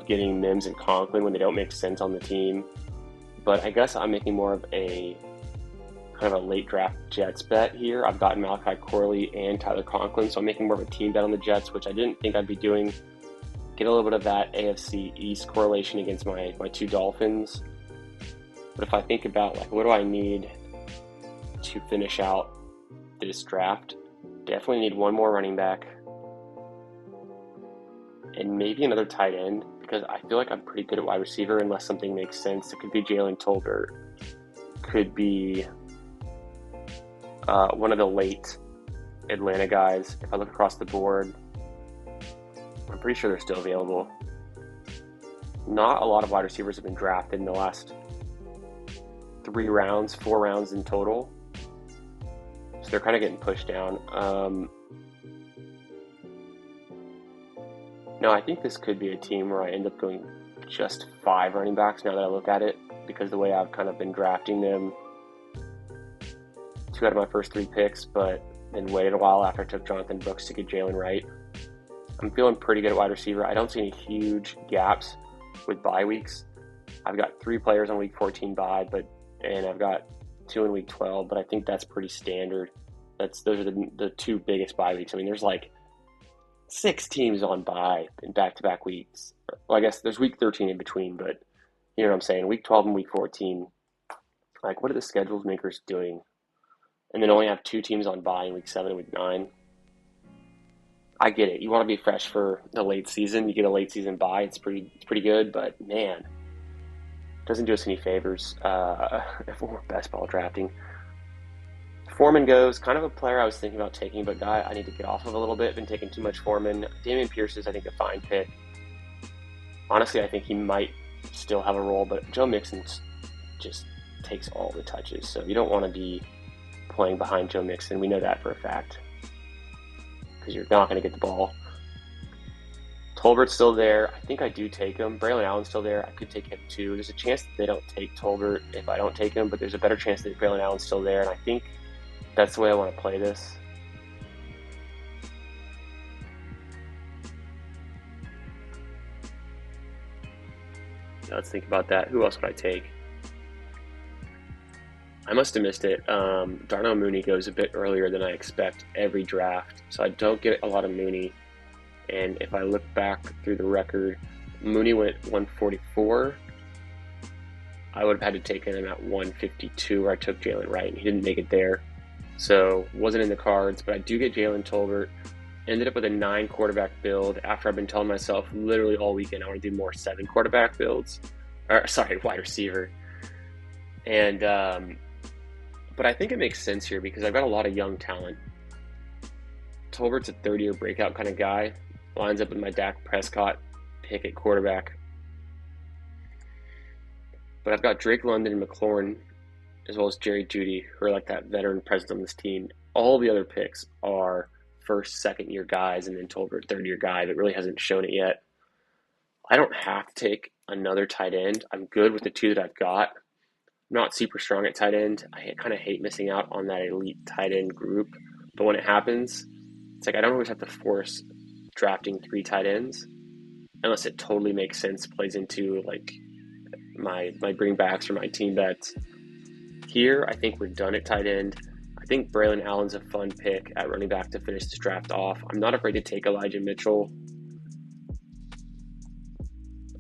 getting Mims and Conklin when they don't make sense on the team. But I guess I'm making more of a kind of a late draft Jets bet here. I've gotten Malachi Corley and Tyler Conklin, so I'm making more of a team bet on the Jets, which I didn't think I'd be doing. Get a little bit of that AFC East correlation against my 2 Dolphins. But if I think about, like, what do I need to finish out this draft? Definitely need one more running back and maybe another tight end. because I feel like I'm pretty good at wide receiver unless something makes sense. It could be Jalen Tolbert, could be one of the late Atlanta guys. If I look across the board, I'm pretty sure they're still available. Not a lot of wide receivers have been drafted in the last 4 rounds in total. So they're kind of getting pushed down. No, I think this could be a team where I end up going just 5 running backs now that I look at it, because the way I've kind of been drafting them, 2 out of my first 3 picks, but then waited a while after I took Jonathan Brooks to get Jalen Wright. I'm feeling pretty good at wide receiver. I don't see any huge gaps with bye weeks. I've got 3 players on week 14 bye, and I've got 2 in week 12, but I think that's pretty standard. Those are the 2 biggest bye weeks. I mean, there's like 6 teams on bye in back-to-back weeks. Well, I guess there's week 13 in between, but you know what I'm saying? Week 12 and week 14, like, what are the schedules makers doing? And then only have 2 teams on bye in week 7 and week 9. I get it. You want to be fresh for the late season. You get a late season bye. It's pretty good, but man, doesn't do us any favors if we're best ball drafting. Foreman goes, kind of a player I was thinking about taking, but guy I need to get off of a little bit. Been taking too much Foreman. Dameon Pierce is, I think, a fine pick. Honestly, I think he might still have a role, but Joe Mixon just takes all the touches, so you don't want to be playing behind Joe Mixon. We know that for a fact, because you're not going to get the ball. Tolbert's still there. I think I do take him. Braylon Allen's still there. I could take him too. There's a chance that they don't take Tolbert if I don't take him, but there's a better chance that Braylon Allen's still there, and I think that's the way I want to play this. Now let's think about that. Who else would I take? I must have missed it. Darnell Mooney goes a bit earlier than I expect every draft, so I don't get a lot of Mooney. And if I look back through the record, Mooney went 144. I would have had to take him at 152, where I took Jalen Wright, and he didn't make it there. So wasn't in the cards, but I do get Jalen Tolbert. Ended up with a 9 quarterback build after I've been telling myself literally all weekend I want to do more 7 quarterback builds. Wide receiver. And but I think it makes sense here because I've got a lot of young talent. Tolbert's a third-year breakout kind of guy. Lines up with my Dak Prescott pick at quarterback. But I've got Drake London and McLaurin, as well as Jerry Jeudy, who are like that veteran presence on this team. All the other picks are first, second-year guys, and then Tolbert, third-year guy that really hasn't shown it yet. I don't have to take another tight end. I'm good with the 2 that I've got. I'm not super strong at tight end. I kind of hate missing out on that elite tight end group. But when it happens, it's like I don't always have to force drafting 3 tight ends unless it totally makes sense, plays into like my bringbacks or my team bets. Here, I think we're done at tight end. I think Braylon Allen's a fun pick at running back to finish this draft off. I'm not afraid to take Elijah Mitchell.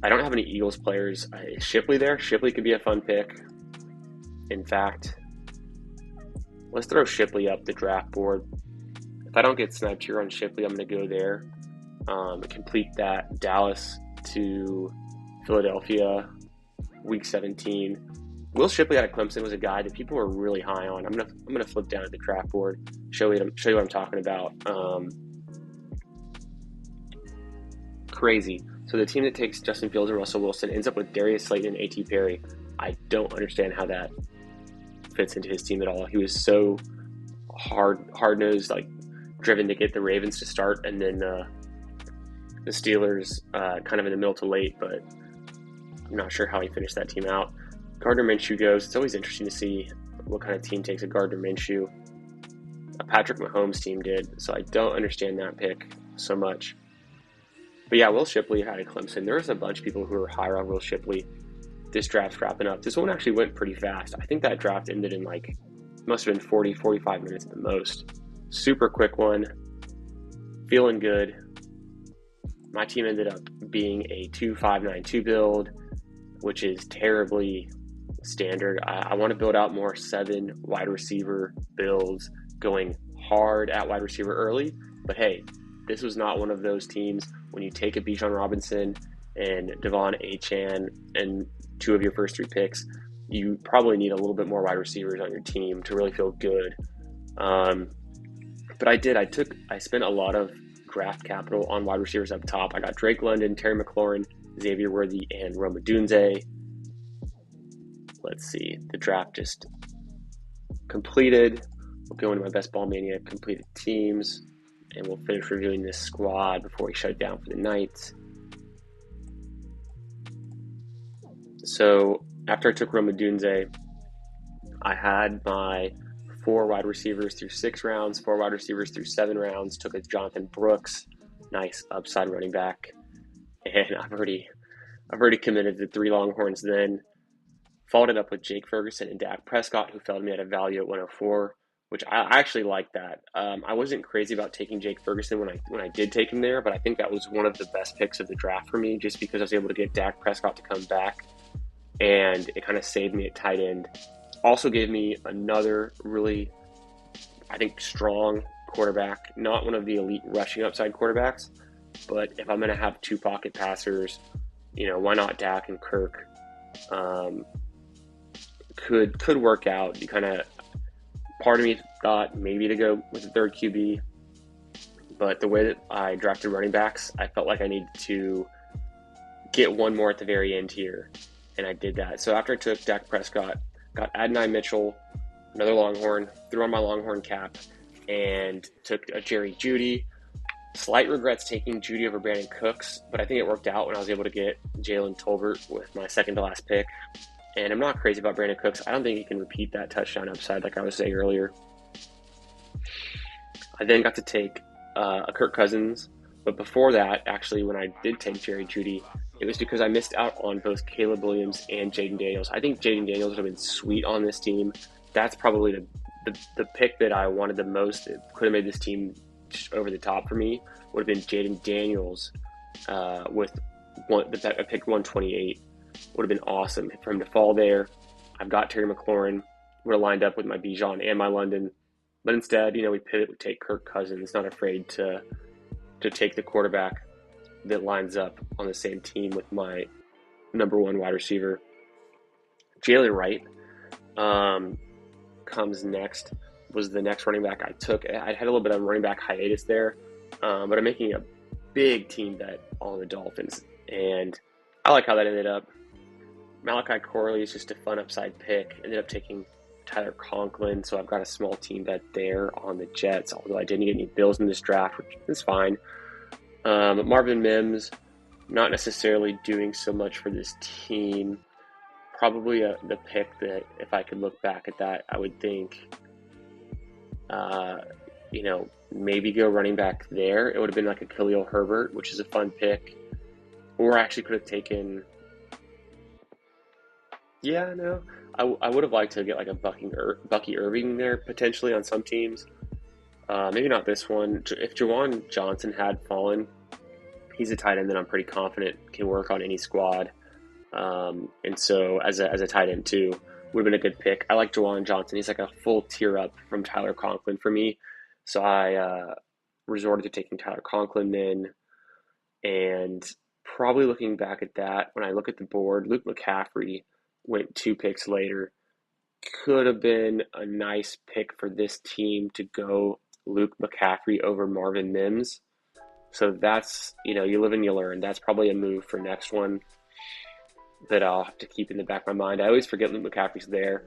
I don't have any Eagles players. Is Shipley there? Shipley could be a fun pick. In fact, let's throw Shipley up the draft board. If I don't get sniped here on Shipley, I'm going to go there. Complete that Dallas to Philadelphia, week 17. Will Shipley out of Clemson was a guy that people were really high on. I'm gonna flip down at the draft board, show you what I'm talking about. Crazy. So the team that takes Justin Fields and Russell Wilson ends up with Darius Slayton and A.T. Perry. I don't understand how that fits into his team at all. He was so hard-nosed, like driven to get the Ravens to start, and then the Steelers kind of in the middle to late, but I'm not sure how he finished that team out. Gardner Minshew goes. It's always interesting to see what kind of team takes a Gardner Minshew. A Patrick Mahomes team did, so I don't understand that pick so much. But yeah, Will Shipley out of Clemson. There was a bunch of people who were higher on Will Shipley. This draft's wrapping up. This one actually went pretty fast. I think that draft ended in must have been 40, 45 minutes at the most. Super quick one. Feeling good. My team ended up being a 2-5-9-2 build, which is terribly standard. I want to build out more 7 wide receiver builds, going hard at wide receiver early. But hey, this was not one of those teams when you take a Bijan Robinson and Devon Achane and 2 of your first 3 picks, you probably need a little bit more wide receivers on your team to really feel good. But I spent a lot of draft capital on wide receivers up top. I got Drake London, Terry McLaurin, Xavier Worthy, and Rome Odunze. Let's see, the draft just completed. We'll go into my best ball mania completed teams, and we'll finish reviewing this squad before we shut it down for the night. So after I took Rome Odunze, I had my 4 wide receivers through 6 rounds, 4 wide receivers through 7 rounds, took a Jonathan Brooks, nice upside running back, and I've already committed to 3 Longhorns then. Followed it up with Jake Ferguson and Dak Prescott, who fell to me at a value at 104, which I actually like that. I wasn't crazy about taking Jake Ferguson when I did take him there, but I think that was one of the best picks of the draft for me, just because I was able to get Dak Prescott to come back, and it kind of saved me at tight end. Also gave me another really, I think, strong quarterback, not one of the elite rushing upside quarterbacks, but if I'm going to have 2 pocket passers, why not Dak and Kirk? Could work out. You kind of, part of me thought maybe to go with the 3rd QB, but the way that I drafted running backs, I felt like I needed to get one more at the very end here, and I did that. So after I took Dak Prescott, got Adonai Mitchell, another Longhorn, threw on my Longhorn cap, and took a Jerry Jeudy. Slight regrets taking Jeudy over Brandon Cooks, but I think it worked out when I was able to get Jalen Tolbert with my second to last pick. And I'm not crazy about Brandon Cooks. I don't think he can repeat that touchdown upside like I was saying earlier. I then got to take a Kirk Cousins, but before that, actually, when I did take Jerry Jeudy, it was because I missed out on both Caleb Williams and Jaden Daniels. I think Jaden Daniels would have been sweet on this team. That's probably the pick that I wanted the most. It could have made this team over the top for me. Would have been Jaden Daniels with I picked 128. Would have been awesome for him to fall there. I've got Terry McLaurin. Would have lined up with my Bijan and my London. But instead, we pivot, we take Kirk Cousins. Not afraid to take the quarterback that lines up on the same team with my number 1 wide receiver. Jalen Wright comes next, was the next running back I took. I had a little bit of a running back hiatus there, but I'm making a big team bet on the Dolphins, and I like how that ended up. Malachi Corley is just a fun upside pick. Ended up taking Tyler Conklin, so I've got a small team bet there on the Jets, although I didn't get any Bills in this draft, which is fine. Marvin Mims, not necessarily doing so much for this team. Probably the pick that, if I could look back at that, I would think, maybe go running back there. It would have been like a Khalil Herbert, which is a fun pick. Or I actually could have taken... I would have liked to get like a Bucky Irving there potentially on some teams. Maybe not this one. If Jawan Johnson had fallen, he's a tight end that I'm pretty confident can work on any squad. And so as a tight end too, would have been a good pick. I like Jawan Johnson. He's like a full tier up from Tyler Conklin for me. So I resorted to taking Tyler Conklin then. And probably looking back at that, when I look at the board, Luke McCaffrey went 2 picks later. Could have been a nice pick for this team to go Luke McCaffrey over Marvin Mims. So that's, you live and you learn. That's probably a move for next one that I'll have to keep in the back of my mind. I always forget Luke McCaffrey's there.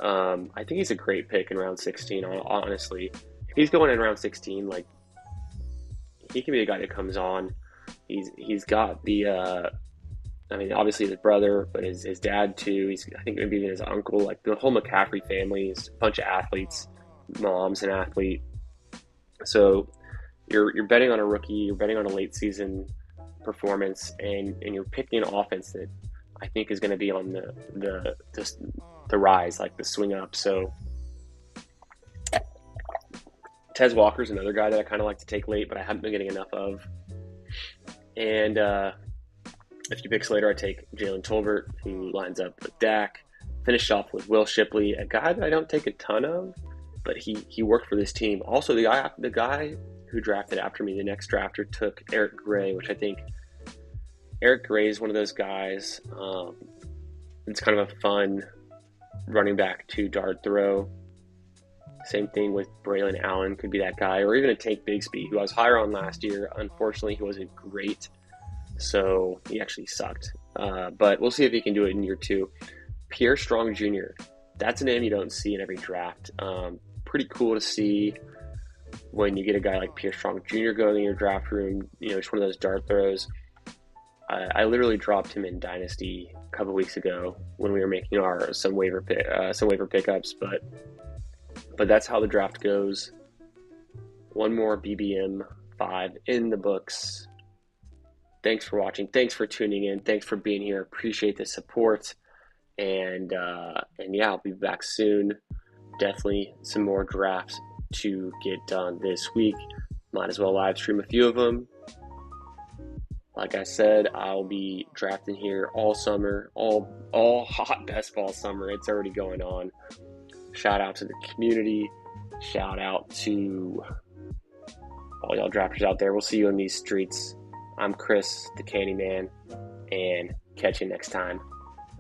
I think he's a great pick in round 16, honestly. If he's going in round 16, like, he can be a guy that comes on. He's got the... obviously his brother, but his dad too. I think maybe even his uncle. Like the whole McCaffrey family is a bunch of athletes. Mom's an athlete. So you're betting on a rookie. You're betting on a late season performance, and you're picking an offense that I think is going to be on the rise, like the swing up. So Tez Walker's another guy that I kind of like to take late, but I haven't been getting enough of. And a few picks later, I take Jalen Tolbert, who lines up with Dak. Finished off with Will Shipley, a guy that I don't take a ton of, but he worked for this team. Also, the guy who drafted after me, the next drafter, took Eric Gray, which I think Eric Gray is one of those guys. It's kind of a fun running back to dart throw. Same thing with Braylon Allen, could be that guy, or even a Tank Bigsby, who I was higher on last year. Unfortunately, he wasn't great, so he actually sucked. But we'll see if he can do it in year 2. Pierre Strong Jr., that's a name you don't see in every draft. Pretty cool to see when you get a guy like Pierre Strong Jr. going in your draft room, just one of those dart throws. I literally dropped him in Dynasty a couple weeks ago when we were making some waiver pickups, but that's how the draft goes. One more BBM 5 in the books. Thanks for watching. Thanks for tuning in. Thanks for being here. Appreciate the support. And yeah, I'll be back soon. Definitely some more drafts to get done this week. Might as well live stream a few of them. Like I said, I'll be drafting here all summer, all hot best ball summer. It's already going on. Shout out to the community. Shout out to all y'all drafters out there. We'll see you in these streets. I'm Chris, the Candyman, and catch you next time.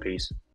Peace.